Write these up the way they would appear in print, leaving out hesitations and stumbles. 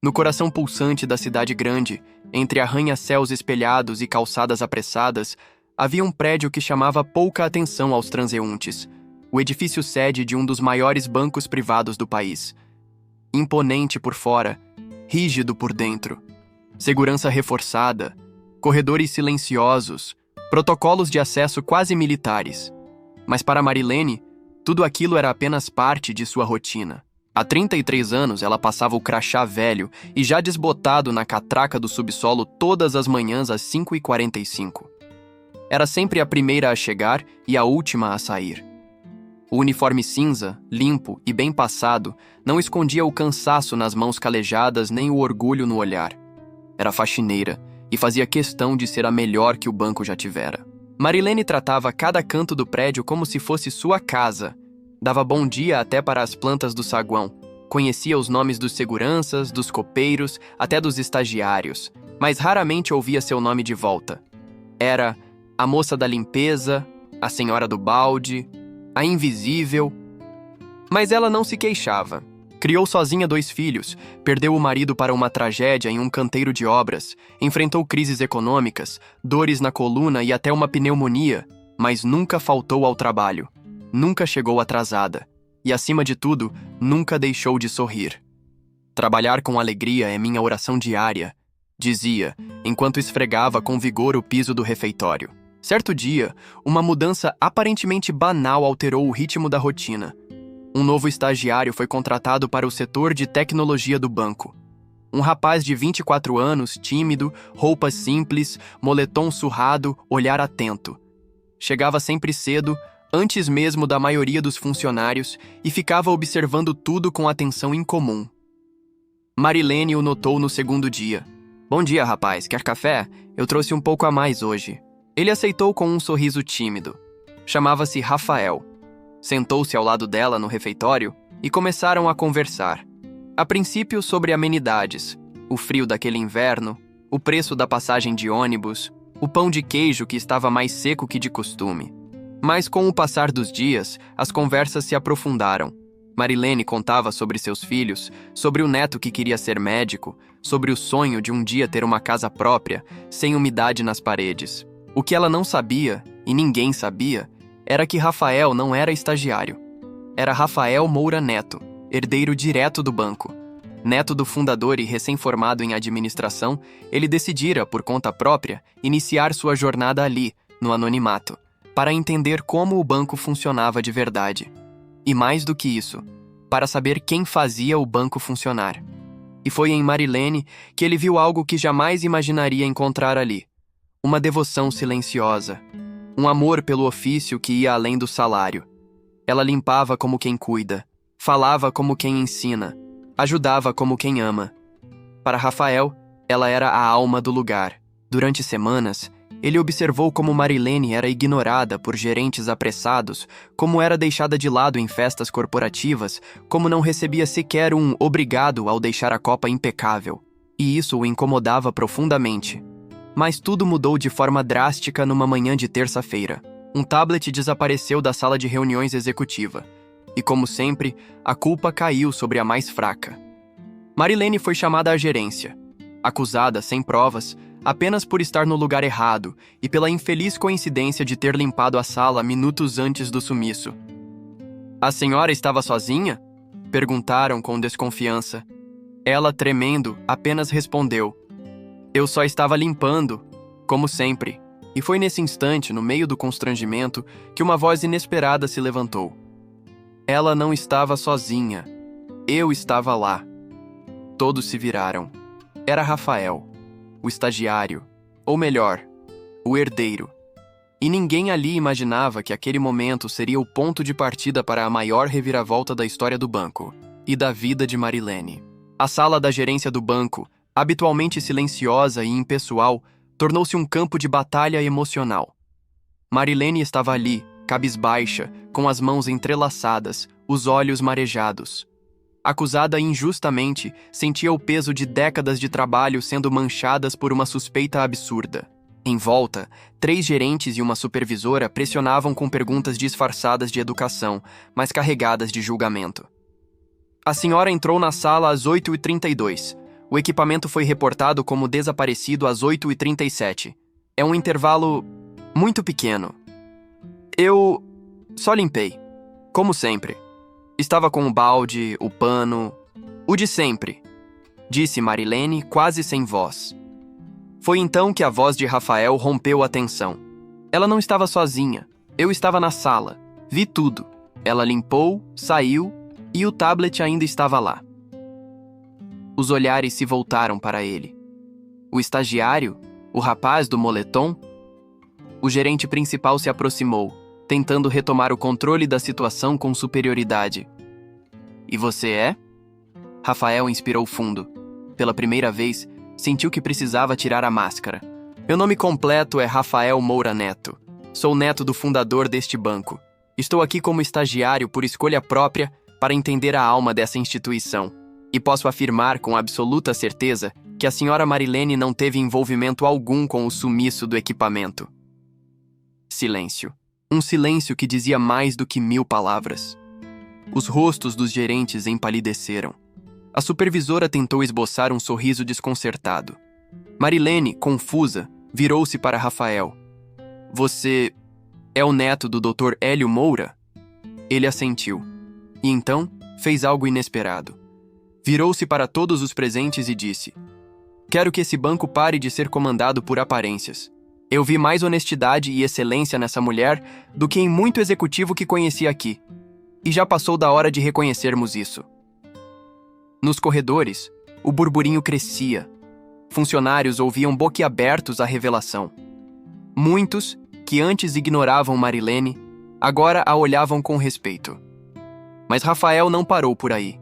No coração pulsante da cidade grande, entre arranha-céus espelhados e calçadas apressadas, havia um prédio que chamava pouca atenção aos transeuntes, o edifício sede de um dos maiores bancos privados do país. Imponente por fora, rígido por dentro. Segurança reforçada, corredores silenciosos, protocolos de acesso quase militares. Mas para Marilene, tudo aquilo era apenas parte de sua rotina. Há 33 anos, ela passava o crachá velho e já desbotado na catraca do subsolo todas as manhãs às 5h45. Era sempre a primeira a chegar e a última a sair. O uniforme cinza, limpo e bem passado, não escondia o cansaço nas mãos calejadas nem o orgulho no olhar. Era faxineira e fazia questão de ser a melhor que o banco já tivera. Marilene tratava cada canto do prédio como se fosse sua casa. Dava bom dia até para as plantas do saguão. Conhecia os nomes dos seguranças, dos copeiros, até dos estagiários, mas raramente ouvia seu nome de volta. Era a moça da limpeza, a senhora do balde, a invisível. Mas ela não se queixava. Criou sozinha 2 filhos, perdeu o marido para uma tragédia em um canteiro de obras, enfrentou crises econômicas, dores na coluna e até uma pneumonia, mas nunca faltou ao trabalho. Nunca chegou atrasada. E, acima de tudo, nunca deixou de sorrir. Trabalhar com alegria é minha oração diária, dizia, enquanto esfregava com vigor o piso do refeitório. Certo dia, uma mudança aparentemente banal alterou o ritmo da rotina. Um novo estagiário foi contratado para o setor de tecnologia do banco. Um rapaz de 24 anos, tímido, roupas simples, moletom surrado, olhar atento. Chegava sempre cedo, antes mesmo da maioria dos funcionários, e ficava observando tudo com atenção incomum. Marilene o notou no segundo dia. "Bom dia, rapaz. Quer café? Eu trouxe um pouco a mais hoje." Ele aceitou com um sorriso tímido. Chamava-se Rafael. Sentou-se ao lado dela no refeitório e começaram a conversar. A princípio sobre amenidades, o frio daquele inverno, o preço da passagem de ônibus, o pão de queijo que estava mais seco que de costume. Mas com o passar dos dias, as conversas se aprofundaram. Marilene contava sobre seus filhos, sobre o neto que queria ser médico, sobre o sonho de um dia ter uma casa própria, sem umidade nas paredes. O que ela não sabia, e ninguém sabia, era que Rafael não era estagiário. Era Rafael Moura Neto, herdeiro direto do banco. Neto do fundador e recém-formado em administração, ele decidira, por conta própria, iniciar sua jornada ali, no anonimato, para entender como o banco funcionava de verdade. E mais do que isso, para saber quem fazia o banco funcionar. E foi em Marilene que ele viu algo que jamais imaginaria encontrar ali. Uma devoção silenciosa. Um amor pelo ofício que ia além do salário. Ela limpava como quem cuida, falava como quem ensina, ajudava como quem ama. Para Rafael, ela era a alma do lugar. Durante semanas, ele observou como Marilene era ignorada por gerentes apressados, como era deixada de lado em festas corporativas, como não recebia sequer um obrigado ao deixar a copa impecável. E isso o incomodava profundamente. Mas tudo mudou de forma drástica numa manhã de terça-feira. Um tablet desapareceu da sala de reuniões executiva. E, como sempre, a culpa caiu sobre a mais fraca. Marilene foi chamada à gerência. Acusada, sem provas, apenas por estar no lugar errado e pela infeliz coincidência de ter limpado a sala minutos antes do sumiço. "A senhora estava sozinha?" perguntaram com desconfiança. Ela, tremendo, apenas respondeu: "Eu só estava limpando, como sempre." E foi nesse instante, no meio do constrangimento, que uma voz inesperada se levantou. Ela não estava sozinha. Eu estava lá. Todos se viraram. Era Rafael, o estagiário, ou melhor, o herdeiro. E ninguém ali imaginava que aquele momento seria o ponto de partida para a maior reviravolta da história do banco e da vida de Marilene. A sala da gerência do banco, habitualmente silenciosa e impessoal, tornou-se um campo de batalha emocional. Marilene estava ali, cabisbaixa, com as mãos entrelaçadas, os olhos marejados. Acusada injustamente, sentia o peso de décadas de trabalho sendo manchadas por uma suspeita absurda. Em volta, 3 gerentes e uma supervisora pressionavam com perguntas disfarçadas de educação, mas carregadas de julgamento. A senhora entrou na sala às 8h32. O equipamento foi reportado como desaparecido às 8h37. É um intervalo muito pequeno. Eu só limpei, como sempre. Estava com o balde, o pano, o de sempre, disse Marilene quase sem voz. Foi então que a voz de Rafael rompeu a tensão. Ela não estava sozinha. Eu estava na sala. Vi tudo. Ela limpou, saiu e o tablet ainda estava lá. Os olhares se voltaram para ele. O estagiário? O rapaz do moletom? O gerente principal se aproximou, tentando retomar o controle da situação com superioridade. E você é? Rafael inspirou fundo. Pela primeira vez, sentiu que precisava tirar a máscara. Meu nome completo é Rafael Moura Neto. Sou neto do fundador deste banco. Estou aqui como estagiário por escolha própria para entender a alma dessa instituição. E posso afirmar com absoluta certeza que a senhora Marilene não teve envolvimento algum com o sumiço do equipamento. Silêncio. Um silêncio que dizia mais do que 1000 palavras. Os rostos dos gerentes empalideceram. A supervisora tentou esboçar um sorriso desconcertado. Marilene, confusa, virou-se para Rafael. Você é o neto do Dr. Hélio Moura? Ele assentiu. E então fez algo inesperado. Virou-se para todos os presentes e disse: Quero que esse banco pare de ser comandado por aparências. Eu vi mais honestidade e excelência nessa mulher do que em muito executivo que conheci aqui. E já passou da hora de reconhecermos isso. Nos corredores, o burburinho crescia. Funcionários ouviam boquiabertos a revelação. Muitos, que antes ignoravam Marilene, agora a olhavam com respeito. Mas Rafael não parou por aí.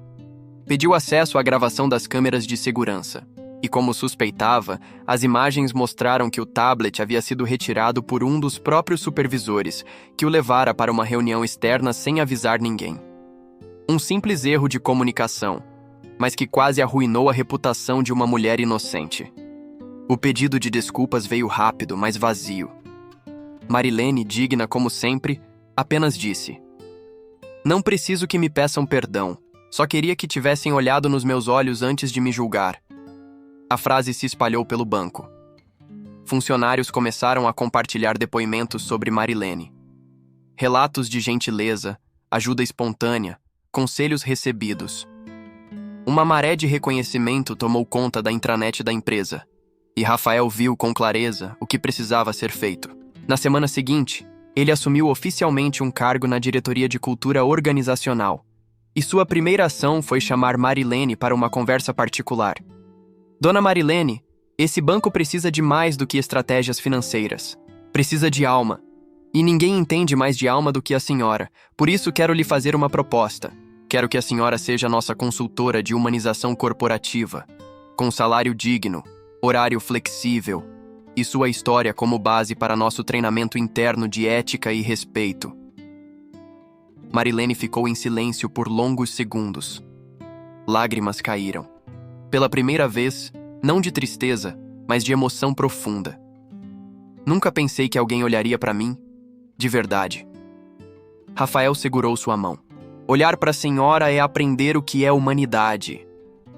Pediu acesso à gravação das câmeras de segurança. E como suspeitava, as imagens mostraram que o tablet havia sido retirado por um dos próprios supervisores, que o levara para uma reunião externa sem avisar ninguém. Um simples erro de comunicação, mas que quase arruinou a reputação de uma mulher inocente. O pedido de desculpas veio rápido, mas vazio. Marilene, digna como sempre, apenas disse: Não preciso que me peçam perdão, só queria que tivessem olhado nos meus olhos antes de me julgar. A frase se espalhou pelo banco. Funcionários começaram a compartilhar depoimentos sobre Marilene. Relatos de gentileza, ajuda espontânea, conselhos recebidos. Uma maré de reconhecimento tomou conta da intranet da empresa, e Rafael viu com clareza o que precisava ser feito. Na semana seguinte, ele assumiu oficialmente um cargo na diretoria de cultura organizacional, e sua primeira ação foi chamar Marilene para uma conversa particular. Dona Marilene, esse banco precisa de mais do que estratégias financeiras. Precisa de alma. E ninguém entende mais de alma do que a senhora. Por isso quero lhe fazer uma proposta. Quero que a senhora seja nossa consultora de humanização corporativa, com salário digno, horário flexível e sua história como base para nosso treinamento interno de ética e respeito. Marilene ficou em silêncio por longos segundos. Lágrimas caíram. Pela primeira vez, não de tristeza, mas de emoção profunda. Nunca pensei que alguém olharia para mim, de verdade. Rafael segurou sua mão. Olhar para a senhora é aprender o que é humanidade.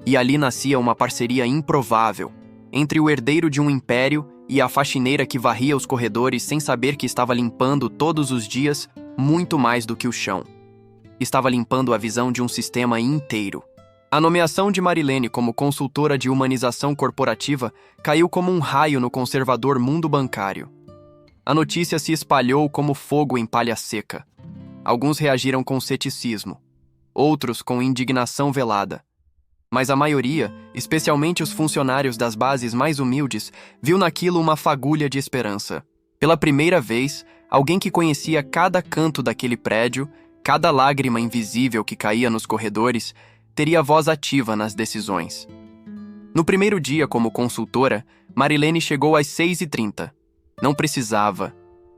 E ali nascia uma parceria improvável entre o herdeiro de um império e a faxineira que varria os corredores sem saber que estava limpando todos os dias muito mais do que o chão. Estava limpando a visão de um sistema inteiro. A nomeação de Marilene como consultora de humanização corporativa caiu como um raio no conservador mundo bancário. A notícia se espalhou como fogo em palha seca. Alguns reagiram com ceticismo, outros com indignação velada. Mas a maioria, especialmente os funcionários das bases mais humildes, viu naquilo uma fagulha de esperança. Pela primeira vez, alguém que conhecia cada canto daquele prédio, cada lágrima invisível que caía nos corredores, teria voz ativa nas decisões. No primeiro dia como consultora, Marilene chegou às 6h30. Não precisava.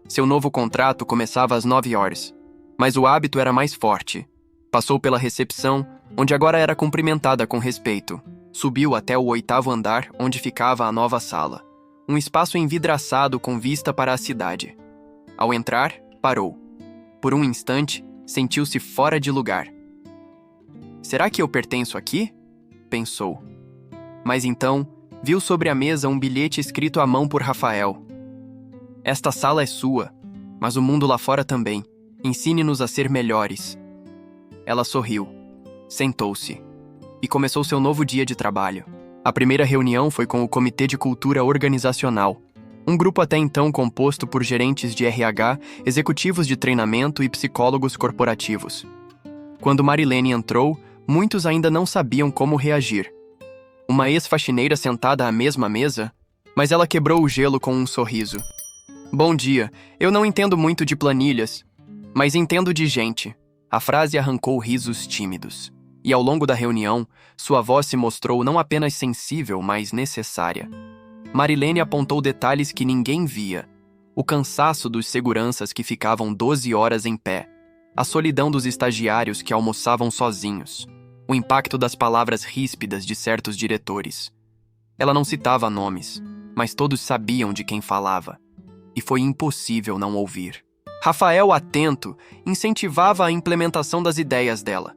Seu novo contrato começava às 9 horas. Mas o hábito era mais forte. Passou pela recepção, onde agora era cumprimentada com respeito. Subiu até o 8º andar, onde ficava a nova sala. Um espaço envidraçado com vista para a cidade. Ao entrar, parou. Por um instante, sentiu-se fora de lugar. Será que eu pertenço aqui? Pensou. Mas então, viu sobre a mesa um bilhete escrito à mão por Rafael. Esta sala é sua, mas o mundo lá fora também. Ensine-nos a ser melhores. Ela sorriu, sentou-se e começou seu novo dia de trabalho. A primeira reunião foi com o Comitê de Cultura Organizacional, um grupo até então composto por gerentes de RH, executivos de treinamento e psicólogos corporativos. Quando Marilene entrou, muitos ainda não sabiam como reagir. Uma ex-faxineira sentada à mesma mesa, mas ela quebrou o gelo com um sorriso. Bom dia, eu não entendo muito de planilhas, mas entendo de gente. A frase arrancou risos tímidos. E ao longo da reunião, sua voz se mostrou não apenas sensível, mas necessária. Marilene apontou detalhes que ninguém via. O cansaço dos seguranças que ficavam 12 horas em pé. A solidão dos estagiários que almoçavam sozinhos. O impacto das palavras ríspidas de certos diretores. Ela não citava nomes, mas todos sabiam de quem falava. E foi impossível não ouvir. Rafael, atento, incentivava a implementação das ideias dela.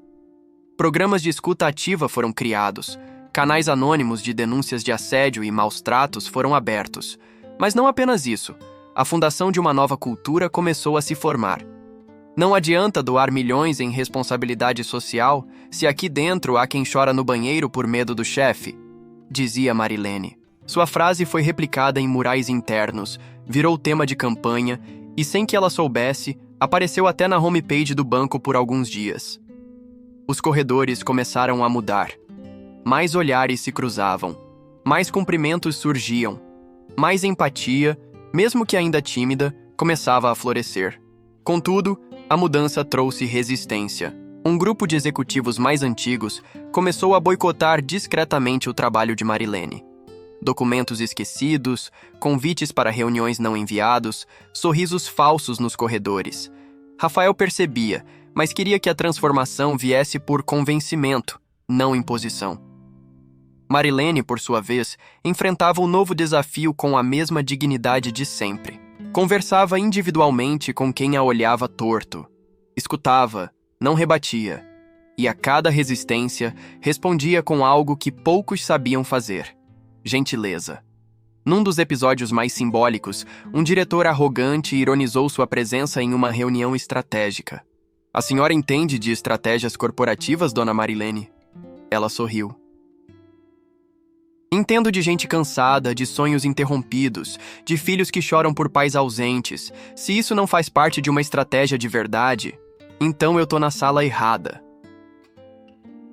Programas de escuta ativa foram criados, canais anônimos de denúncias de assédio e maus tratos foram abertos. Mas não apenas isso, a fundação de uma nova cultura começou a se formar. Não adianta doar milhões em responsabilidade social se aqui dentro há quem chora no banheiro por medo do chefe, dizia Marilene. Sua frase foi replicada em murais internos, virou tema de campanha e, sem que ela soubesse, apareceu até na homepage do banco por alguns dias. Os corredores começaram a mudar. Mais olhares se cruzavam, mais cumprimentos surgiam, mais empatia, mesmo que ainda tímida, começava a florescer. Contudo, a mudança trouxe resistência. Um grupo de executivos mais antigos começou a boicotar discretamente o trabalho de Marilene. Documentos esquecidos, convites para reuniões não enviados, sorrisos falsos nos corredores. Rafael percebia, mas queria que a transformação viesse por convencimento, não imposição. Marilene, por sua vez, enfrentava um novo desafio com a mesma dignidade de sempre. Conversava individualmente com quem a olhava torto. Escutava, não rebatia. E a cada resistência, respondia com algo que poucos sabiam fazer: gentileza. Num dos episódios mais simbólicos, um diretor arrogante ironizou sua presença em uma reunião estratégica. A senhora entende de estratégias corporativas, dona Marilene? Ela sorriu. Entendo de gente cansada, de sonhos interrompidos, de filhos que choram por pais ausentes. Se isso não faz parte de uma estratégia de verdade, então eu tô na sala errada.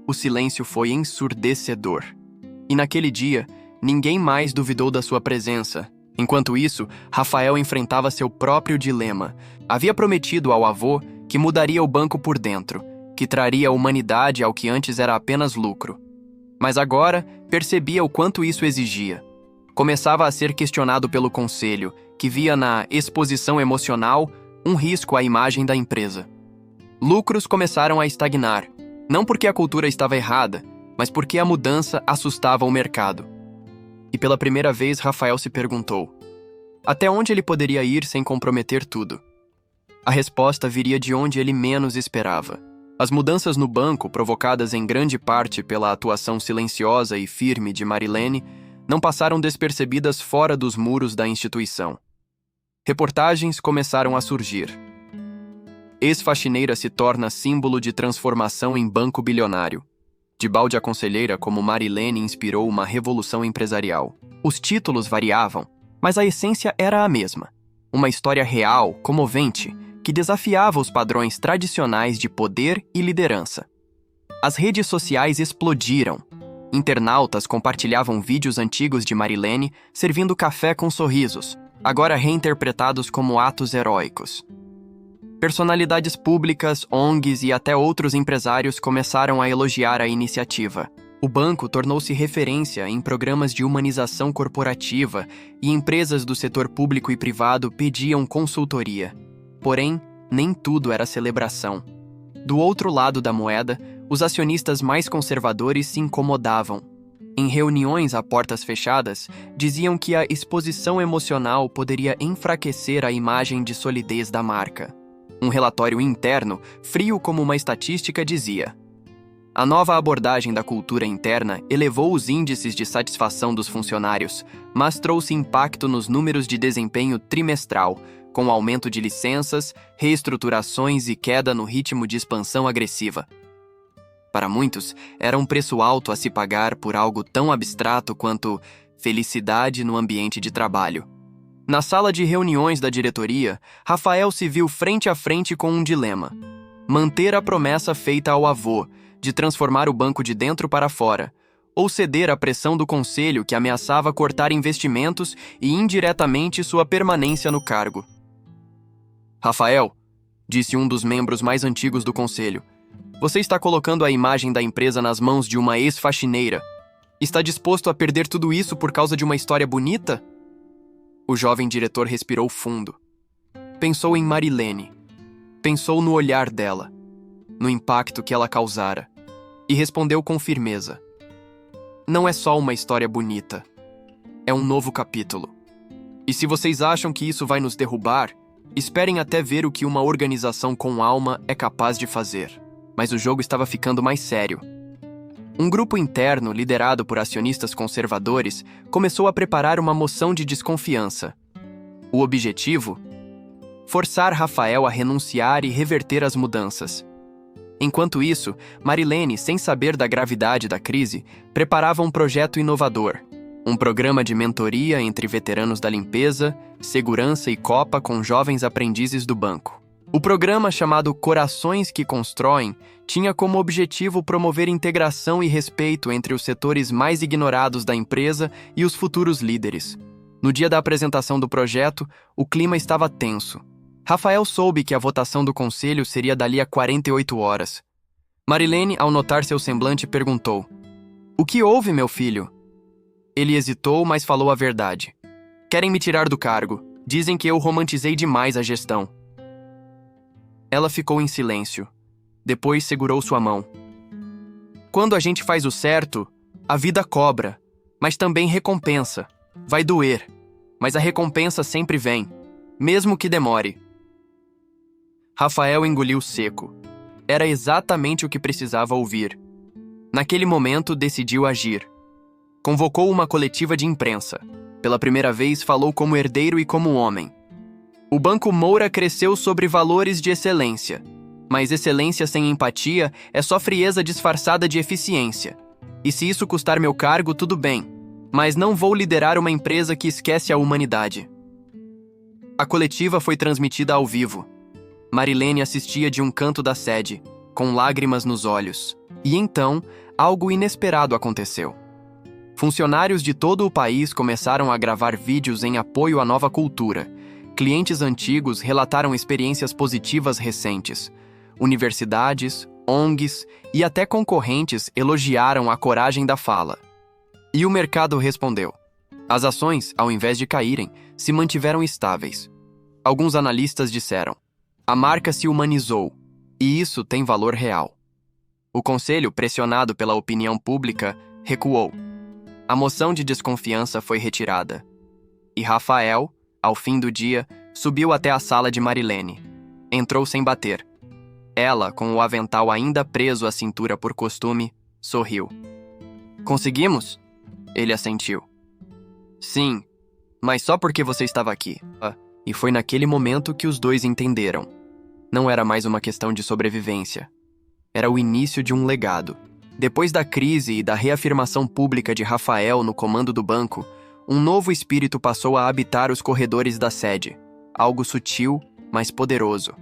O silêncio foi ensurdecedor. E naquele dia, ninguém mais duvidou da sua presença. Enquanto isso, Rafael enfrentava seu próprio dilema. Havia prometido ao avô que mudaria o banco por dentro, que traria humanidade ao que antes era apenas lucro. Mas agora, percebia o quanto isso exigia. Começava a ser questionado pelo conselho, que via na exposição emocional um risco à imagem da empresa. Lucros começaram a estagnar, não porque a cultura estava errada, mas porque a mudança assustava o mercado. E pela primeira vez, Rafael se perguntou: até onde ele poderia ir sem comprometer tudo? A resposta viria de onde ele menos esperava. As mudanças no banco, provocadas em grande parte pela atuação silenciosa e firme de Marilene, não passaram despercebidas fora dos muros da instituição. Reportagens começaram a surgir. Ex-faxineira se torna símbolo de transformação em banco bilionário. De balde a conselheira como Marilene inspirou uma revolução empresarial. Os títulos variavam, mas a essência era a mesma. Uma história real, comovente, que desafiava os padrões tradicionais de poder e liderança. As redes sociais explodiram. Internautas compartilhavam vídeos antigos de Marilene servindo café com sorrisos, agora reinterpretados como atos heróicos. Personalidades públicas, ONGs e até outros empresários começaram a elogiar a iniciativa. O banco tornou-se referência em programas de humanização corporativa e empresas do setor público e privado pediam consultoria. Porém, nem tudo era celebração. Do outro lado da moeda, os acionistas mais conservadores se incomodavam. Em reuniões a portas fechadas, diziam que a exposição emocional poderia enfraquecer a imagem de solidez da marca. Um relatório interno, frio como uma estatística, dizia: A nova abordagem da cultura interna elevou os índices de satisfação dos funcionários, mas trouxe impacto nos números de desempenho trimestral, com aumento de licenças, reestruturações e queda no ritmo de expansão agressiva. Para muitos, era um preço alto a se pagar por algo tão abstrato quanto felicidade no ambiente de trabalho. Na sala de reuniões da diretoria, Rafael se viu frente a frente com um dilema: manter a promessa feita ao avô de transformar o banco de dentro para fora, ou ceder à pressão do conselho que ameaçava cortar investimentos e indiretamente sua permanência no cargo. Rafael, disse um dos membros mais antigos do conselho, você está colocando a imagem da empresa nas mãos de uma ex-faxineira. Está disposto a perder tudo isso por causa de uma história bonita? O jovem diretor respirou fundo. Pensou em Marilene. Pensou no olhar dela, no impacto que ela causara, e respondeu com firmeza. Não é só uma história bonita. É um novo capítulo. E se vocês acham que isso vai nos derrubar, esperem até ver o que uma organização com alma é capaz de fazer. Mas o jogo estava ficando mais sério. Um grupo interno, liderado por acionistas conservadores, começou a preparar uma moção de desconfiança. O objetivo? Forçar Rafael a renunciar e reverter as mudanças. Enquanto isso, Marilene, sem saber da gravidade da crise, preparava um projeto inovador. Um programa de mentoria entre veteranos da limpeza, segurança e copa com jovens aprendizes do banco. O programa, chamado Corações que Constroem, tinha como objetivo promover integração e respeito entre os setores mais ignorados da empresa e os futuros líderes. No dia da apresentação do projeto, o clima estava tenso. Rafael soube que a votação do conselho seria dali a 48 horas. Marilene, ao notar seu semblante, perguntou: "O que houve, meu filho?" Ele hesitou, mas falou a verdade. "Querem me tirar do cargo. Dizem que eu romantizei demais a gestão." Ela ficou em silêncio. Depois segurou sua mão. "Quando a gente faz o certo, a vida cobra, mas também recompensa. Vai doer, mas a recompensa sempre vem, mesmo que demore." Rafael engoliu seco. Era exatamente o que precisava ouvir. Naquele momento, decidiu agir. Convocou uma coletiva de imprensa. Pela primeira vez, falou como herdeiro e como homem. O Banco Moura cresceu sobre valores de excelência. Mas excelência sem empatia é só frieza disfarçada de eficiência. E se isso custar meu cargo, tudo bem. Mas não vou liderar uma empresa que esquece a humanidade. A coletiva foi transmitida ao vivo. Marilene assistia de um canto da sede, com lágrimas nos olhos. E então, algo inesperado aconteceu. Funcionários de todo o país começaram a gravar vídeos em apoio à nova cultura. Clientes antigos relataram experiências positivas recentes. Universidades, ONGs e até concorrentes elogiaram a coragem da fala. E o mercado respondeu. As ações, ao invés de caírem, se mantiveram estáveis. Alguns analistas disseram: a marca se humanizou, e isso tem valor real. O conselho, pressionado pela opinião pública, recuou. A moção de desconfiança foi retirada. E Rafael, ao fim do dia, subiu até a sala de Marilene. Entrou sem bater. Ela, com o avental ainda preso à cintura por costume, sorriu. "Conseguimos?" Ele assentiu. "Sim, mas só porque você estava aqui." E foi naquele momento que os dois entenderam. Não era mais uma questão de sobrevivência. Era o início de um legado. Depois da crise e da reafirmação pública de Rafael no comando do banco, um novo espírito passou a habitar os corredores da sede. Algo sutil, mas poderoso.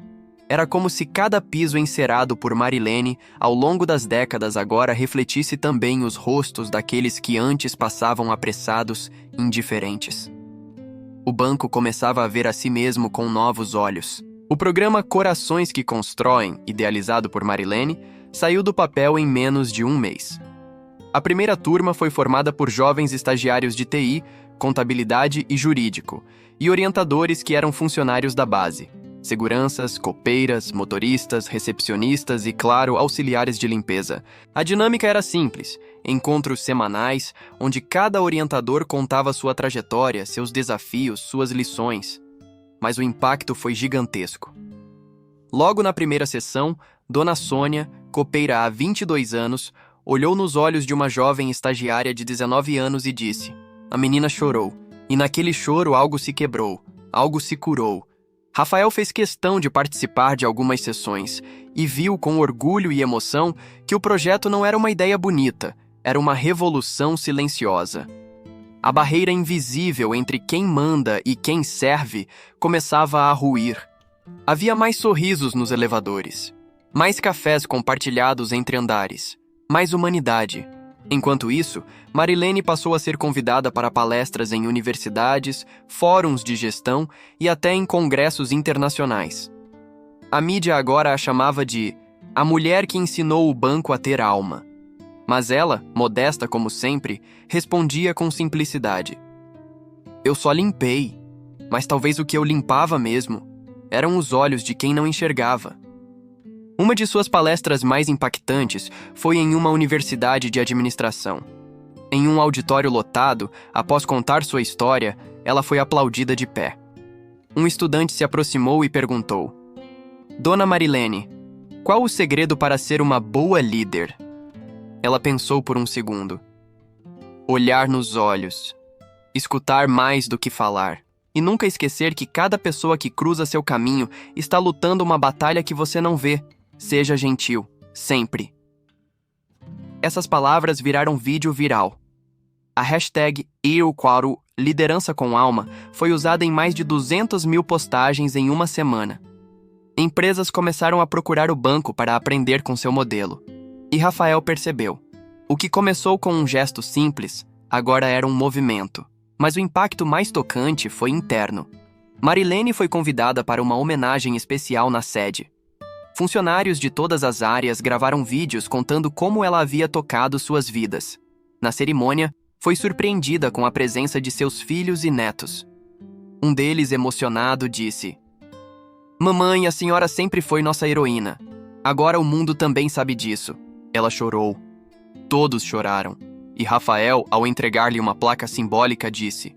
Era como se cada piso encerado por Marilene, ao longo das décadas agora refletisse também os rostos daqueles que antes passavam apressados, indiferentes. O banco começava a ver a si mesmo com novos olhos. O programa Corações que Constroem, idealizado por Marilene, saiu do papel em menos de um mês. A primeira turma foi formada por jovens estagiários de TI, contabilidade e jurídico, e orientadores que eram funcionários da base. Seguranças, copeiras, motoristas, recepcionistas e, claro, auxiliares de limpeza. A dinâmica era simples, encontros semanais, onde cada orientador contava sua trajetória, seus desafios, suas lições. Mas o impacto foi gigantesco. Logo na primeira sessão, Dona Sônia, copeira há 22 anos, olhou nos olhos de uma jovem estagiária de 19 anos e disse: a menina chorou, e naquele choro algo se quebrou, algo se curou. Rafael fez questão de participar de algumas sessões e viu com orgulho e emoção que o projeto não era uma ideia bonita, era uma revolução silenciosa. A barreira invisível entre quem manda e quem serve começava a ruir. Havia mais sorrisos nos elevadores, mais cafés compartilhados entre andares, mais humanidade. Enquanto isso, Marilene passou a ser convidada para palestras em universidades, fóruns de gestão e até em congressos internacionais. A mídia agora a chamava de a mulher que ensinou o banco a ter alma. Mas ela, modesta como sempre, respondia com simplicidade: eu só limpei, mas talvez o que eu limpava mesmo eram os olhos de quem não enxergava. Uma de suas palestras mais impactantes foi em uma universidade de administração. Em um auditório lotado, após contar sua história, ela foi aplaudida de pé. Um estudante se aproximou e perguntou: Dona Marilene, qual o segredo para ser uma boa líder? Ela pensou por um segundo. Olhar nos olhos. Escutar mais do que falar. E nunca esquecer que cada pessoa que cruza seu caminho está lutando uma batalha que você não vê. Seja gentil, sempre. Essas palavras viraram vídeo viral. A hashtag #liderança com alma foi usada em mais de 200 mil postagens em uma semana. Empresas começaram a procurar o banco para aprender com seu modelo. E Rafael percebeu. O que começou com um gesto simples, agora era um movimento. Mas o impacto mais tocante foi interno. Marilene foi convidada para uma homenagem especial na sede. Funcionários de todas as áreas gravaram vídeos contando como ela havia tocado suas vidas. Na cerimônia, foi surpreendida com a presença de seus filhos e netos. Um deles, emocionado, disse: Mamãe, a senhora sempre foi nossa heroína. Agora o mundo também sabe disso. Ela chorou. Todos choraram. E Rafael, ao entregar-lhe uma placa simbólica, disse: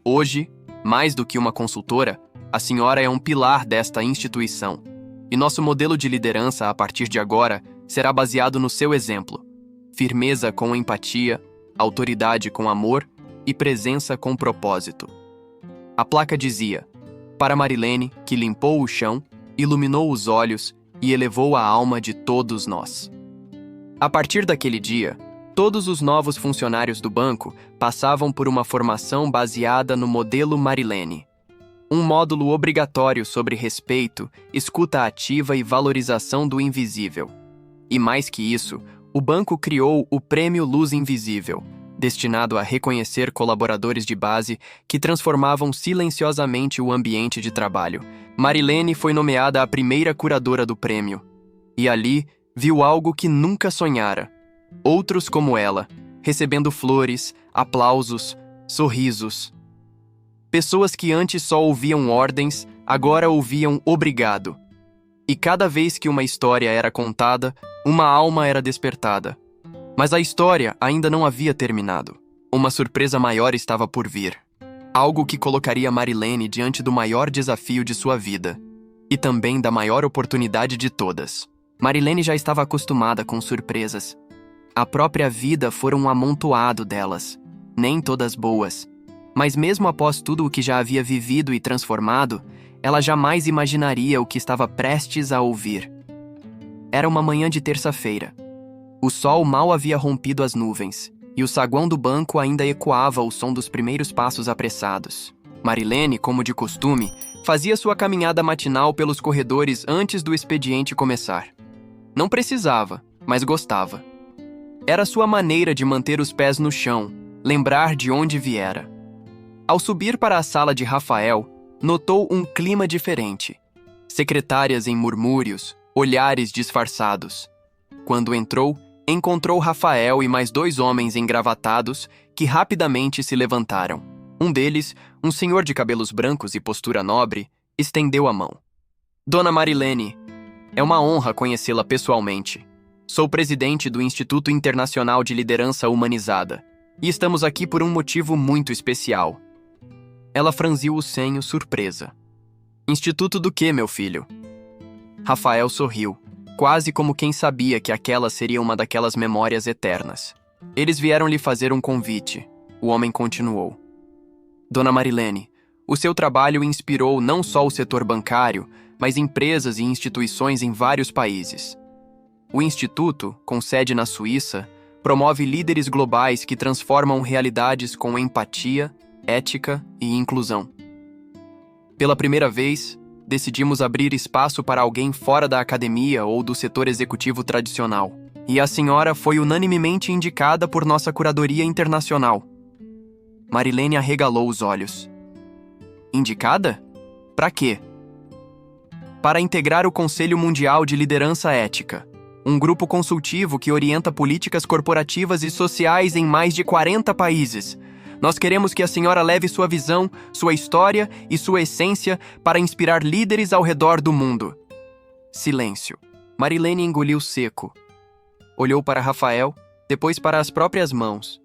Hoje, mais do que uma consultora, a senhora é um pilar desta instituição. E nosso modelo de liderança, a partir de agora, será baseado no seu exemplo. Firmeza com empatia, autoridade com amor e presença com propósito. A placa dizia: Para Marilene, que limpou o chão, iluminou os olhos e elevou a alma de todos nós. A partir daquele dia, todos os novos funcionários do banco passavam por uma formação baseada no modelo Marilene. Um módulo obrigatório sobre respeito, escuta ativa e valorização do invisível. E mais que isso, o banco criou o Prêmio Luz Invisível, destinado a reconhecer colaboradores de base que transformavam silenciosamente o ambiente de trabalho. Marilene foi nomeada a primeira curadora do prêmio. E ali, viu algo que nunca sonhara. Outros como ela, recebendo flores, aplausos, sorrisos. Pessoas que antes só ouviam ordens, agora ouviam obrigado. E cada vez que uma história era contada, uma alma era despertada. Mas a história ainda não havia terminado. Uma surpresa maior estava por vir. Algo que colocaria Marilene diante do maior desafio de sua vida. E também da maior oportunidade de todas. Marilene já estava acostumada com surpresas. A própria vida fora um amontoado delas, nem todas boas. Mas mesmo após tudo o que já havia vivido e transformado, ela jamais imaginaria o que estava prestes a ouvir. Era uma manhã de terça-feira. O sol mal havia rompido as nuvens, e o saguão do banco ainda ecoava o som dos primeiros passos apressados. Marilene, como de costume, fazia sua caminhada matinal pelos corredores antes do expediente começar. Não precisava, mas gostava. Era sua maneira de manter os pés no chão, lembrar de onde viera. Ao subir para a sala de Rafael, notou um clima diferente. Secretárias em murmúrios, olhares disfarçados. Quando entrou, encontrou Rafael e mais 2 homens engravatados que rapidamente se levantaram. Um deles, um senhor de cabelos brancos e postura nobre, estendeu a mão. Dona Marilene, é uma honra conhecê-la pessoalmente. Sou presidente do Instituto Internacional de Liderança Humanizada e estamos aqui por um motivo muito especial. Ela franziu o senho, surpresa. Instituto do quê, meu filho? Rafael sorriu. quase como quem sabia que aquela seria uma daquelas memórias eternas. Eles vieram lhe fazer um convite. O homem continuou. Dona Marilene, o seu trabalho inspirou não só o setor bancário, mas empresas e instituições em vários países. O Instituto, com sede na Suíça, promove líderes globais que transformam realidades com empatia, ética e inclusão. Pela primeira vez, decidimos abrir espaço para alguém fora da academia ou do setor executivo tradicional. E a senhora foi unanimemente indicada por nossa curadoria internacional. Marilene arregalou os olhos. Indicada? Para quê? Para integrar o Conselho Mundial de Liderança Ética, um grupo consultivo que orienta políticas corporativas e sociais em mais de 40 países. Nós queremos que a senhora leve sua visão, sua história e sua essência para inspirar líderes ao redor do mundo. Silêncio. Marilene engoliu seco. Olhou para Rafael, depois para as próprias mãos.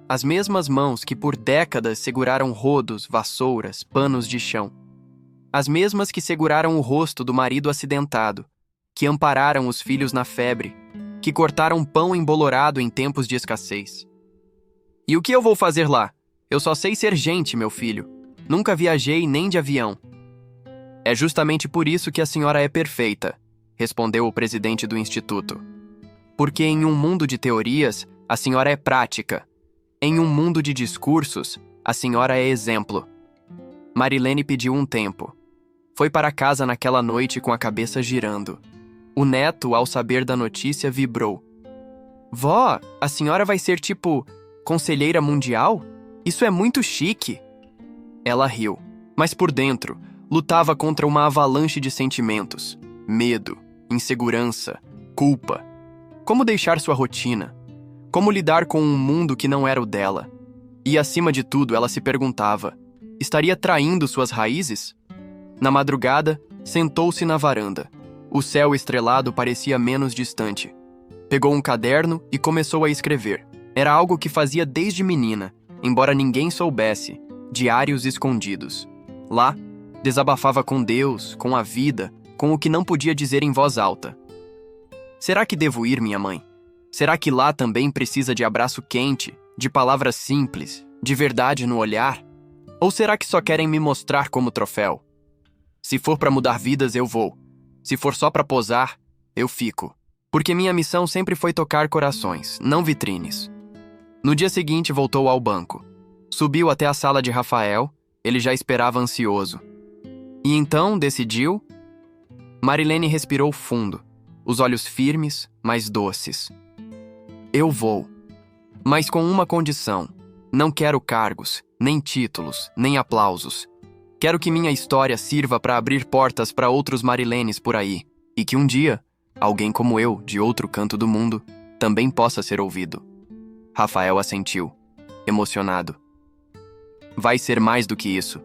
As mesmas mãos que por décadas seguraram rodos, vassouras, panos de chão. As mesmas que seguraram o rosto do marido acidentado, que ampararam os filhos na febre, que cortaram pão embolorado em tempos de escassez. E o que eu vou fazer lá? Eu só sei ser gente, meu filho. Nunca viajei nem de avião. É justamente por isso que a senhora é perfeita, respondeu o presidente do instituto. Porque em um mundo de teorias, a senhora é prática. Em um mundo de discursos, a senhora é exemplo. Marilene pediu um tempo. Foi para casa naquela noite com a cabeça girando. O neto, ao saber da notícia, vibrou. Vó, a senhora vai ser tipo conselheira mundial? Isso é muito chique. Ela riu, mas por dentro, lutava contra uma avalanche de sentimentos. Medo, insegurança, culpa. Como deixar sua rotina? Como lidar com um mundo que não era o dela? E, acima de tudo, ela se perguntava, estaria traindo suas raízes? Na madrugada, sentou-se na varanda. O céu estrelado parecia menos distante. Pegou um caderno e começou a escrever. Era algo que fazia desde menina, embora ninguém soubesse, diários escondidos. Lá, desabafava com Deus, com a vida, com o que não podia dizer em voz alta. Será que devo ir, minha mãe? Será que lá também precisa de abraço quente, de palavras simples, de verdade no olhar? Ou será que só querem me mostrar como troféu? Se for para mudar vidas, eu vou. Se for só para posar, eu fico. Porque minha missão sempre foi tocar corações, não vitrines. No dia seguinte, voltou ao banco. Subiu até a sala de Rafael, ele já esperava ansioso. E então, decidiu... Marilene respirou fundo, os olhos firmes, mas doces. Eu vou. Mas com uma condição. Não quero cargos, nem títulos, nem aplausos. Quero que minha história sirva para abrir portas para outros Marilenes por aí. E que um dia, alguém como eu, de outro canto do mundo, também possa ser ouvido. Rafael assentiu, emocionado. Vai ser mais do que isso.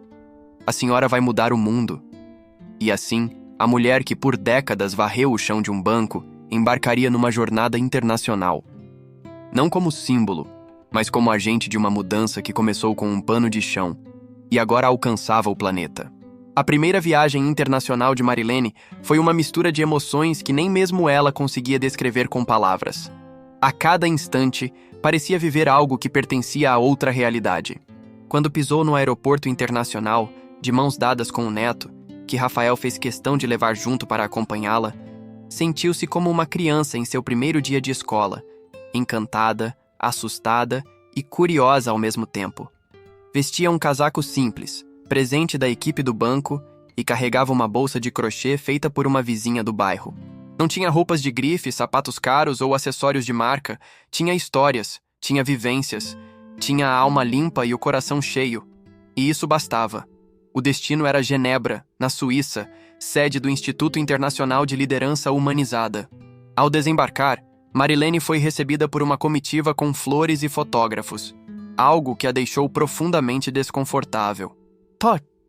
A senhora vai mudar o mundo. E assim, a mulher que por décadas varreu o chão de um banco embarcaria numa jornada internacional. Não como símbolo, mas como agente de uma mudança que começou com um pano de chão e agora alcançava o planeta. A primeira viagem internacional de Marilene foi uma mistura de emoções que nem mesmo ela conseguia descrever com palavras. A cada instante, parecia viver algo que pertencia a outra realidade. Quando pisou no aeroporto internacional, de mãos dadas com o neto, que Rafael fez questão de levar junto para acompanhá-la, sentiu-se como uma criança em seu primeiro dia de escola, encantada, assustada e curiosa ao mesmo tempo. Vestia um casaco simples, presente da equipe do banco, e carregava uma bolsa de crochê feita por uma vizinha do bairro. Não tinha roupas de grife, sapatos caros ou acessórios de marca, tinha histórias, tinha vivências, tinha a alma limpa e o coração cheio. E isso bastava. O destino era Genebra, na Suíça, sede do Instituto Internacional de Liderança Humanizada. Ao desembarcar, Marilene foi recebida por uma comitiva com flores e fotógrafos, algo que a deixou profundamente desconfortável.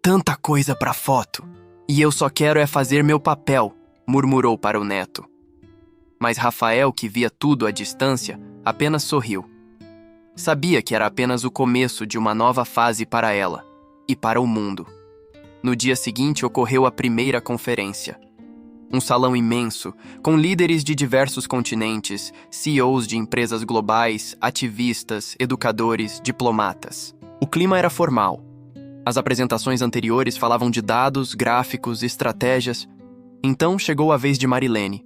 Tanta coisa pra foto, e eu só quero é fazer meu papel, murmurou para o neto. Mas Rafael, que via tudo à distância, apenas sorriu. Sabia que era apenas o começo de uma nova fase para ela e para o mundo. No dia seguinte ocorreu a primeira conferência. Um salão imenso, com líderes de diversos continentes, CEOs de empresas globais, ativistas, educadores, diplomatas. O clima era formal. As apresentações anteriores falavam de dados, gráficos, estratégias. Então chegou a vez de Marilene.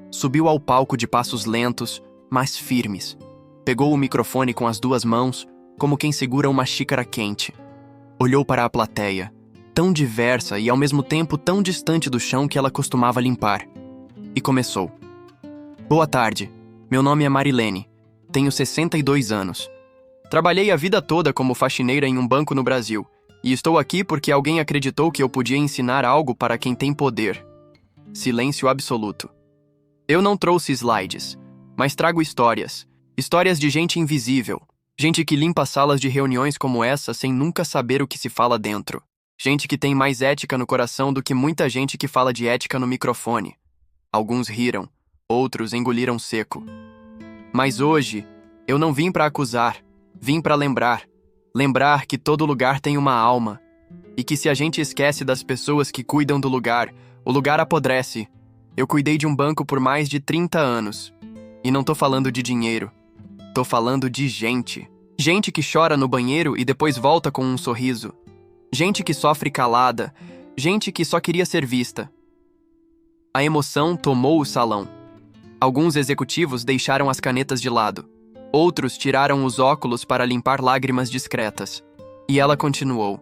Subiu ao palco de passos lentos, mas firmes. Pegou o microfone com as duas mãos, como quem segura uma xícara quente. Olhou para a plateia, tão diversa e ao mesmo tempo tão distante do chão que ela costumava limpar. E começou. Boa tarde, meu nome é Marilene, tenho 62 anos. Trabalhei a vida toda como faxineira em um banco no Brasil, e estou aqui porque alguém acreditou que eu podia ensinar algo para quem tem poder. Silêncio absoluto. Eu não trouxe slides, mas trago histórias. Histórias de gente invisível. Gente que limpa salas de reuniões como essa sem nunca saber o que se fala dentro. Gente que tem mais ética no coração do que muita gente que fala de ética no microfone. Alguns riram, outros engoliram seco. Mas hoje, eu não vim para acusar, vim para lembrar. Lembrar que todo lugar tem uma alma. E que se a gente esquece das pessoas que cuidam do lugar, o lugar apodrece. Eu cuidei de um banco por mais de 30 anos. E não tô falando de dinheiro. Tô falando de gente. Gente que chora no banheiro e depois volta com um sorriso. Gente que sofre calada. Gente que só queria ser vista. A emoção tomou o salão. Alguns executivos deixaram as canetas de lado. Outros tiraram os óculos para limpar lágrimas discretas. E ela continuou.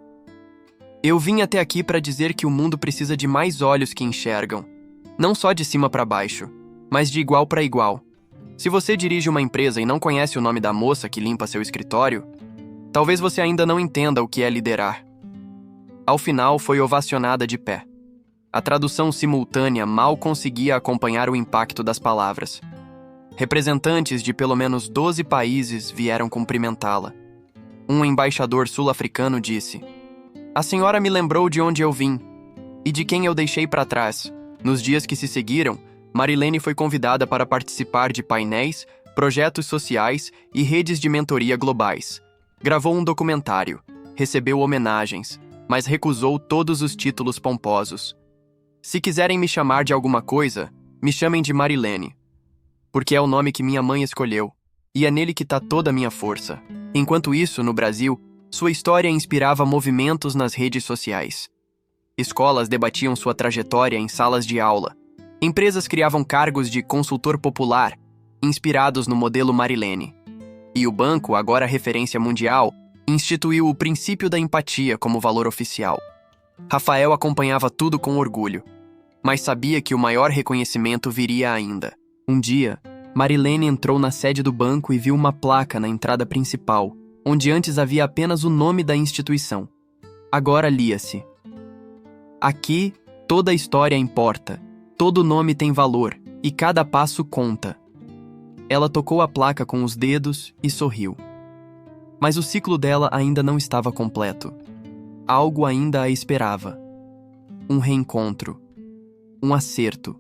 Eu vim até aqui para dizer que o mundo precisa de mais olhos que enxergam. Não só de cima para baixo, mas de igual para igual. Se você dirige uma empresa e não conhece o nome da moça que limpa seu escritório, talvez você ainda não entenda o que é liderar. Ao final, foi ovacionada de pé. A tradução simultânea mal conseguia acompanhar o impacto das palavras. Representantes de pelo menos 12 países vieram cumprimentá-la. Um embaixador sul-africano disse: "A senhora me lembrou de onde eu vim e de quem eu deixei para trás." Nos dias que se seguiram, Marilene foi convidada para participar de painéis, projetos sociais e redes de mentoria globais. Gravou um documentário, recebeu homenagens, mas recusou todos os títulos pomposos. Se quiserem me chamar de alguma coisa, me chamem de Marilene, porque é o nome que minha mãe escolheu, e é nele que tá toda a minha força. Enquanto isso, no Brasil, sua história inspirava movimentos nas redes sociais. Escolas debatiam sua trajetória em salas de aula. Empresas criavam cargos de consultor popular, inspirados no modelo Marilene. E o banco, agora referência mundial, instituiu o princípio da empatia como valor oficial. Rafael acompanhava tudo com orgulho, mas sabia que o maior reconhecimento viria ainda. Um dia, Marilene entrou na sede do banco e viu uma placa na entrada principal, onde antes havia apenas o nome da instituição. Agora lia-se: "Aqui, toda a história importa. Todo nome tem valor, e cada passo conta." Ela tocou a placa com os dedos e sorriu. Mas o ciclo dela ainda não estava completo. Algo ainda a esperava. Um reencontro. Um acerto.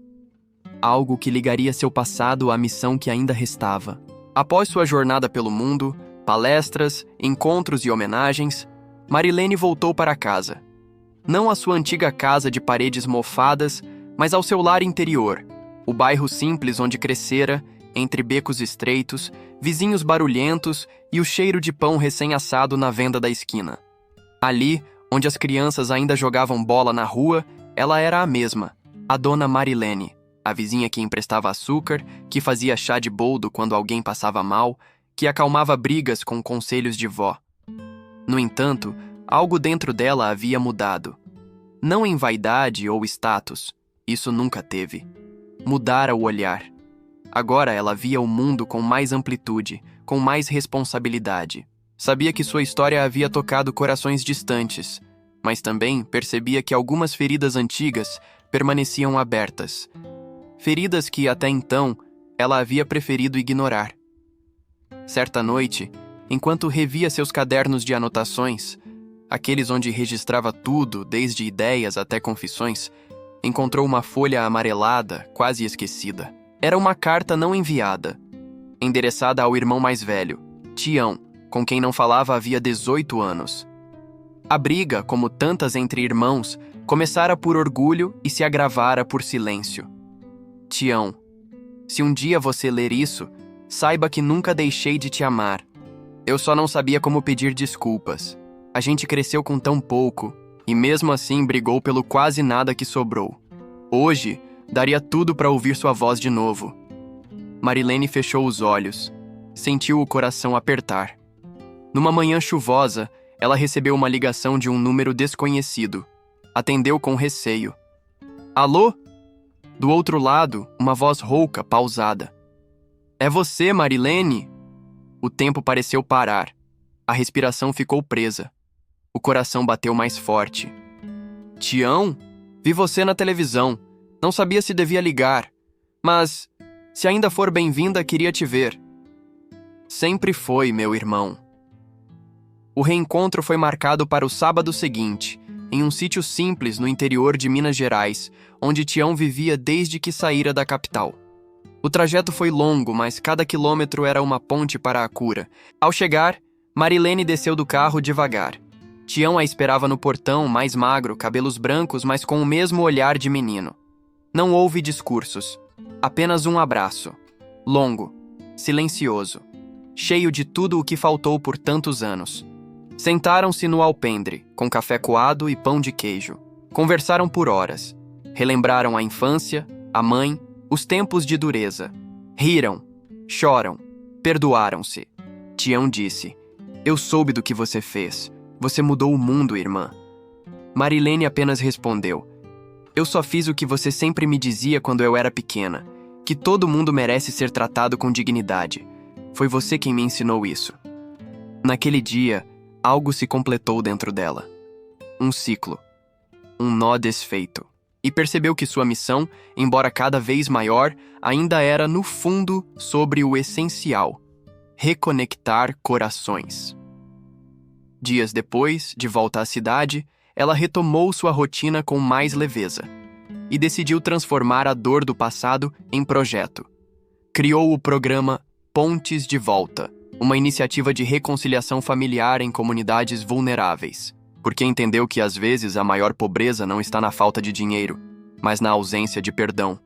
Algo que ligaria seu passado à missão que ainda restava. Após sua jornada pelo mundo, palestras, encontros e homenagens, Marilene voltou para casa. Não à sua antiga casa de paredes mofadas, mas ao seu lar interior, o bairro simples onde crescera, entre becos estreitos, vizinhos barulhentos e o cheiro de pão recém-assado na venda da esquina. Ali, onde as crianças ainda jogavam bola na rua, ela era a mesma, a dona Marilene, a vizinha que emprestava açúcar, que fazia chá de boldo quando alguém passava mal, que acalmava brigas com conselhos de vó. No entanto, algo dentro dela havia mudado. Não em vaidade ou status, isso nunca teve. Mudara o olhar. Agora ela via o mundo com mais amplitude, com mais responsabilidade. Sabia que sua história havia tocado corações distantes, mas também percebia que algumas feridas antigas permaneciam abertas. Feridas que, até então, ela havia preferido ignorar. Certa noite, enquanto revia seus cadernos de anotações, aqueles onde registrava tudo, desde ideias até confissões, encontrou uma folha amarelada, quase esquecida. Era uma carta não enviada, endereçada ao irmão mais velho, Tião, com quem não falava havia 18 anos. A briga, como tantas entre irmãos, Começara por orgulho e se agravara por silêncio. Tião, se um dia você ler isso, saiba que nunca deixei de te amar. Eu só não sabia como pedir desculpas. A gente cresceu com tão pouco, e mesmo assim brigou pelo quase nada que sobrou. Hoje, daria tudo para ouvir sua voz de novo. Marilene fechou os olhos. Sentiu o coração apertar. Numa manhã chuvosa, ela recebeu uma ligação de um número desconhecido. Atendeu com receio. Alô? Do outro lado, uma voz rouca, pausada. É você, Marilene? O tempo pareceu parar. A respiração ficou presa. O coração bateu mais forte. Tião? Vi você na televisão. Não sabia se devia ligar. Mas, se ainda for bem-vinda, queria te ver. Sempre foi, meu irmão. O reencontro foi marcado para o sábado seguinte, em um sítio simples no interior de Minas Gerais, onde Tião vivia desde que saíra da capital. O trajeto foi longo, mas cada quilômetro era uma ponte para a cura. Ao chegar, Marilene desceu do carro devagar. Tião a esperava no portão, mais magro, cabelos brancos, mas com o mesmo olhar de menino. Não houve discursos, apenas um abraço. Longo, silencioso, cheio de tudo o que faltou por tantos anos. Sentaram-se no alpendre, com café coado e pão de queijo. Conversaram por horas. Relembraram a infância, a mãe, os tempos de dureza. Riram, choram, perdoaram-se. Tião disse: Eu soube do que você fez. Você mudou o mundo, irmã. Marilene apenas respondeu: Eu só fiz o que você sempre me dizia quando eu era pequena, que todo mundo merece ser tratado com dignidade. Foi você quem me ensinou isso. Naquele dia, algo se completou dentro dela. Um ciclo. Um nó desfeito. E percebeu que sua missão, embora cada vez maior, ainda era, no fundo, sobre o essencial: reconectar corações. Dias depois, de volta à cidade, ela retomou sua rotina com mais leveza e decidiu transformar a dor do passado em projeto. Criou o programa Pontes de Volta, uma iniciativa de reconciliação familiar em comunidades vulneráveis, porque entendeu que às vezes a maior pobreza não está na falta de dinheiro, mas na ausência de perdão.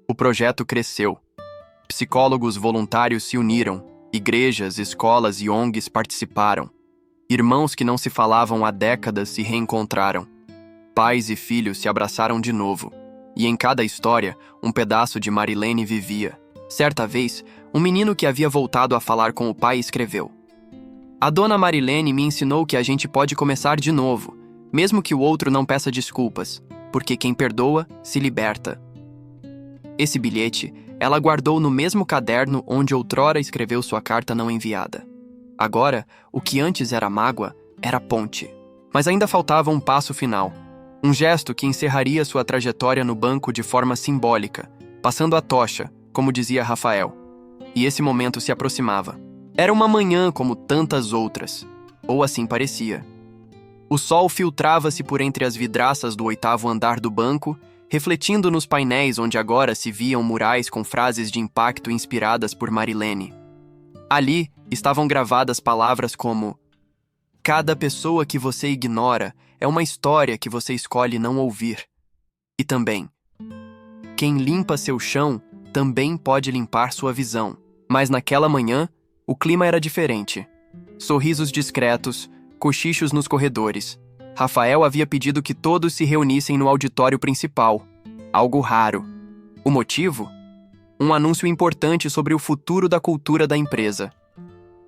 O projeto cresceu. Psicólogos voluntários se uniram, igrejas, escolas e ONGs participaram. Irmãos que não se falavam há décadas se reencontraram. Pais e filhos se abraçaram de novo. E em cada história, um pedaço de Marilene vivia. Certa vez, um menino que havia voltado a falar com o pai escreveu: A dona Marilene me ensinou que a gente pode começar de novo, mesmo que o outro não peça desculpas, porque quem perdoa se liberta. Esse bilhete ela guardou no mesmo caderno onde outrora escreveu sua carta não enviada. Agora, o que antes era mágoa, era ponte. Mas ainda faltava um passo final. Um gesto que encerraria sua trajetória no banco de forma simbólica, passando a tocha, como dizia Rafael. E esse momento se aproximava. Era uma manhã como tantas outras, ou assim parecia. O sol filtrava-se por entre as vidraças do 8º andar do banco, refletindo nos painéis onde agora se viam murais com frases de impacto inspiradas por Marilene. Ali estavam gravadas palavras como: Cada pessoa que você ignora é uma história que você escolhe não ouvir. E também: Quem limpa seu chão também pode limpar sua visão. Mas naquela manhã, o clima era diferente. Sorrisos discretos, cochichos nos corredores. Rafael havia pedido que todos se reunissem no auditório principal. Algo raro. O motivo? Um anúncio importante sobre o futuro da cultura da empresa.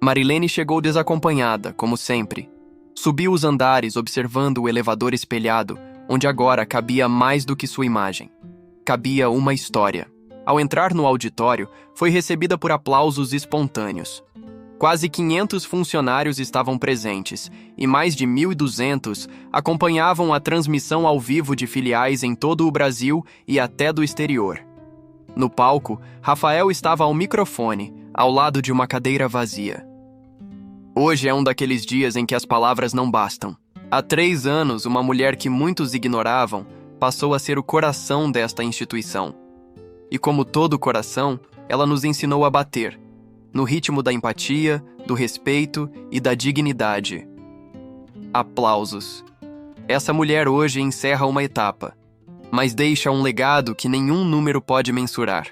Marilene chegou desacompanhada, como sempre. Subiu os andares observando o elevador espelhado, onde agora cabia mais do que sua imagem. Cabia uma história. Ao entrar no auditório, foi recebida por aplausos espontâneos. Quase 500 funcionários estavam presentes e mais de 1.200 acompanhavam a transmissão ao vivo de filiais em todo o Brasil e até do exterior. No palco, Rafael estava ao microfone, ao lado de uma cadeira vazia. Hoje é um daqueles dias em que as palavras não bastam. Há 3 anos, uma mulher que muitos ignoravam passou a ser o coração desta instituição. E como todo coração, ela nos ensinou a bater, no ritmo da empatia, do respeito e da dignidade. Aplausos. Essa mulher hoje encerra uma etapa, mas deixa um legado que nenhum número pode mensurar.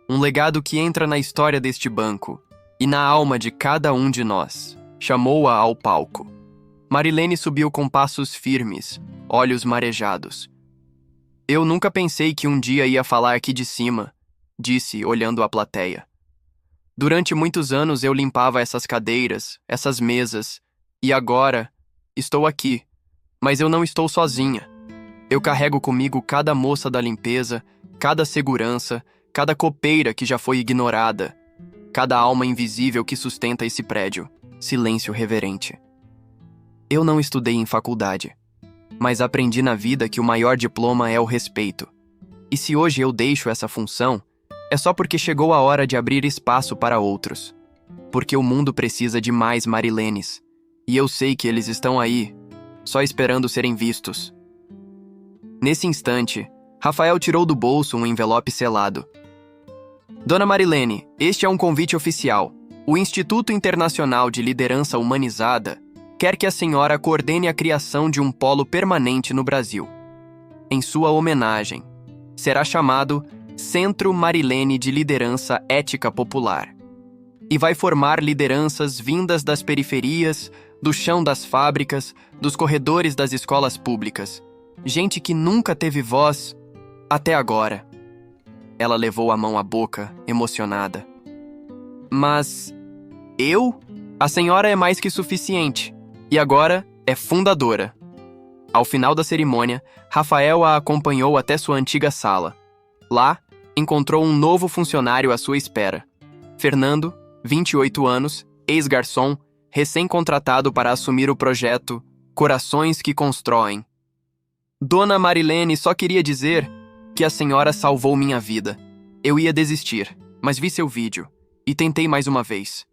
Um legado que entra na história deste banco e na alma de cada um de nós. Chamou-a ao palco. Marilene subiu com passos firmes, olhos marejados. Eu nunca pensei que um dia ia falar aqui de cima, disse, olhando a plateia. Durante muitos anos eu limpava essas cadeiras, essas mesas, e agora estou aqui. Mas eu não estou sozinha. Eu carrego comigo cada moça da limpeza, cada segurança, cada copeira que já foi ignorada, cada alma invisível que sustenta esse prédio. Silêncio reverente. Eu não estudei em faculdade, mas aprendi na vida que o maior diploma é o respeito. E se hoje eu deixo essa função, é só porque chegou a hora de abrir espaço para outros. Porque o mundo precisa de mais Marilenes. E eu sei que eles estão aí, só esperando serem vistos. Nesse instante, Rafael tirou do bolso um envelope selado. Dona Marilene, este é um convite oficial. O Instituto Internacional de Liderança Humanizada quer que a senhora coordene a criação de um polo permanente no Brasil. Em sua homenagem, será chamado Centro Marilene de Liderança Ética Popular. E vai formar lideranças vindas das periferias, do chão das fábricas, dos corredores das escolas públicas. Gente que nunca teve voz até agora. Ela levou a mão à boca, emocionada. Mas eu? A senhora é mais que suficiente. E agora é fundadora. Ao final da cerimônia, Rafael a acompanhou até sua antiga sala. Lá, encontrou um novo funcionário à sua espera. Fernando, 28 anos, ex-garçom, recém-contratado para assumir o projeto Corações que Constroem. Dona Marilene, só queria dizer que a senhora salvou minha vida. Eu ia desistir, mas vi seu vídeo e tentei mais uma vez.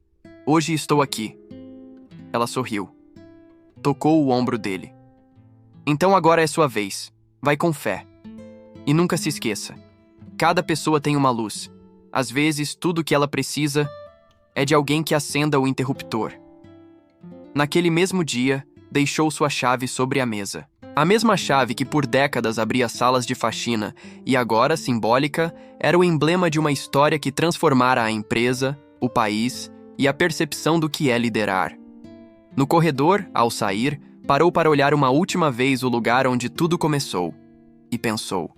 Hoje estou aqui. Ela sorriu. Tocou o ombro dele. Então agora é sua vez. Vai com fé. E nunca se esqueça. Cada pessoa tem uma luz. Às vezes, tudo que ela precisa é de alguém que acenda o interruptor. Naquele mesmo dia, deixou sua chave sobre a mesa. A mesma chave que por décadas abria salas de faxina e agora, simbólica, era o emblema de uma história que transformara a empresa, o país e a percepção do que é liderar. No corredor, ao sair, parou para olhar uma última vez o lugar onde tudo começou. E pensou: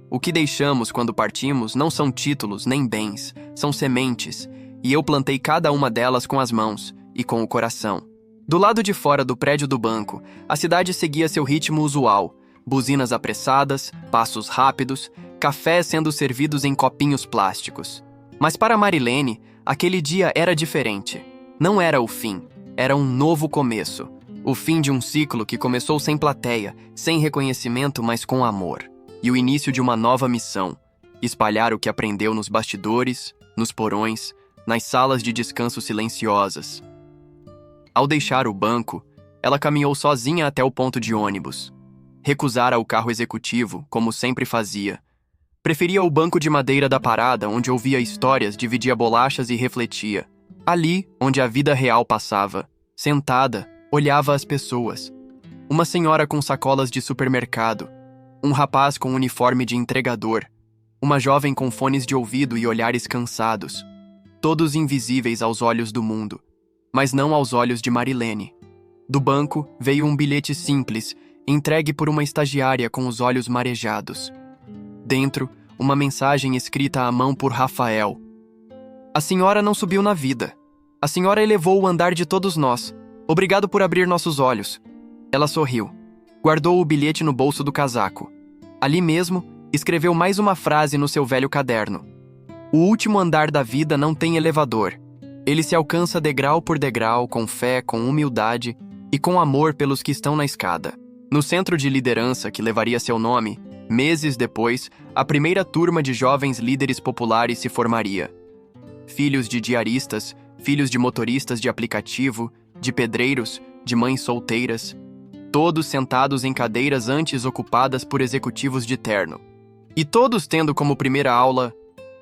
o que deixamos quando partimos não são títulos nem bens, são sementes, e eu plantei cada uma delas com as mãos e com o coração. Do lado de fora do prédio do banco, a cidade seguia seu ritmo usual. Buzinas apressadas, passos rápidos, cafés sendo servidos em copinhos plásticos. Mas para Marilene, aquele dia era diferente. Não era o fim, era um novo começo. O fim de um ciclo que começou sem plateia, sem reconhecimento, mas com amor. E o início de uma nova missão: espalhar o que aprendeu nos bastidores, nos porões, nas salas de descanso silenciosas. Ao deixar o banco, ela caminhou sozinha até o ponto de ônibus. Recusara o carro executivo, como sempre fazia. Preferia o banco de madeira da parada, onde ouvia histórias, dividia bolachas e refletia. Ali, onde a vida real passava, sentada, olhava as pessoas. Uma senhora com sacolas de supermercado, um rapaz com uniforme de entregador, uma jovem com fones de ouvido e olhares cansados, todos invisíveis aos olhos do mundo, mas não aos olhos de Marilene. Do banco veio um bilhete simples, entregue por uma estagiária com os olhos marejados. Dentro, uma mensagem escrita à mão por Rafael. A senhora não subiu na vida. A senhora elevou o andar de todos nós. Obrigado por abrir nossos olhos. Ela sorriu. Guardou o bilhete no bolso do casaco. Ali mesmo, escreveu mais uma frase no seu velho caderno. O último andar da vida não tem elevador. Ele se alcança degrau por degrau, com fé, com humildade e com amor pelos que estão na escada. No centro de liderança que levaria seu nome, meses depois, a primeira turma de jovens líderes populares se formaria. Filhos de diaristas, filhos de motoristas de aplicativo, de pedreiros, de mães solteiras, todos sentados em cadeiras antes ocupadas por executivos de terno. E todos tendo como primeira aula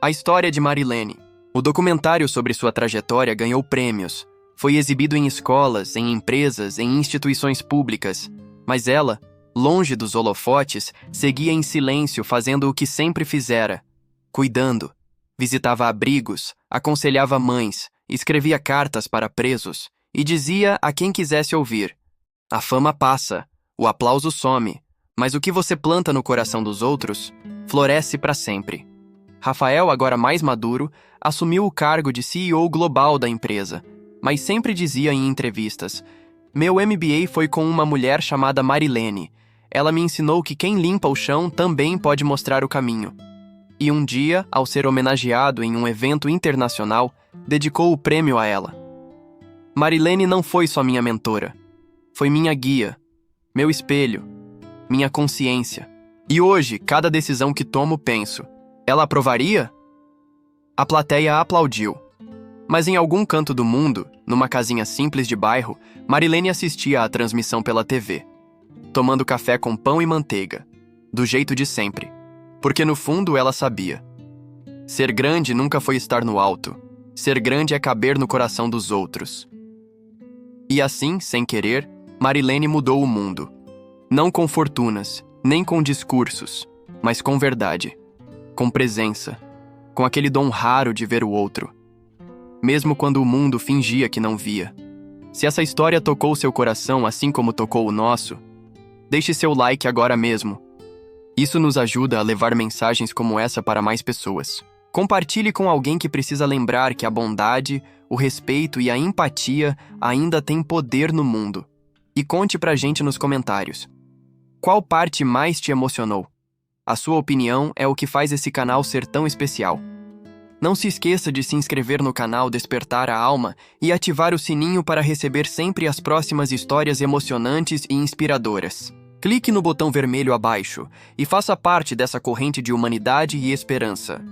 a história de Marilene. O documentário sobre sua trajetória ganhou prêmios. Foi exibido em escolas, em empresas, em instituições públicas. Mas ela Longe dos holofotes, seguia em silêncio fazendo o que sempre fizera, cuidando. Visitava abrigos, aconselhava mães, escrevia cartas para presos e dizia a quem quisesse ouvir: a fama passa, o aplauso some, mas o que você planta no coração dos outros, floresce para sempre. Rafael, agora mais maduro, assumiu o cargo de CEO global da empresa, mas sempre dizia em entrevistas: meu MBA foi com uma mulher chamada Marilene. Ela me ensinou que quem limpa o chão também pode mostrar o caminho. E um dia, ao ser homenageado em um evento internacional, dedicou o prêmio a ela. Marilene não foi só minha mentora. Foi minha guia, meu espelho, minha consciência. E hoje, cada decisão que tomo, penso: ela aprovaria? A plateia aplaudiu. Mas em algum canto do mundo, numa casinha simples de bairro, Marilene assistia à transmissão pela TV, tomando café com pão e manteiga, do jeito de sempre. Porque no fundo ela sabia. Ser grande nunca foi estar no alto. Ser grande é caber no coração dos outros. E assim, sem querer, Marilene mudou o mundo. Não com fortunas, nem com discursos, mas com verdade, com presença, com aquele dom raro de ver o outro. Mesmo quando o mundo fingia que não via. Se essa história tocou seu coração assim como tocou o nosso, deixe seu like agora mesmo. Isso nos ajuda a levar mensagens como essa para mais pessoas. Compartilhe com alguém que precisa lembrar que a bondade, o respeito e a empatia ainda têm poder no mundo. E conte pra gente nos comentários. Qual parte mais te emocionou? A sua opinião é o que faz esse canal ser tão especial. Não se esqueça de se inscrever no canal Despertar a Alma e ativar o sininho para receber sempre as próximas histórias emocionantes e inspiradoras. Clique no botão vermelho abaixo e faça parte dessa corrente de humanidade e esperança.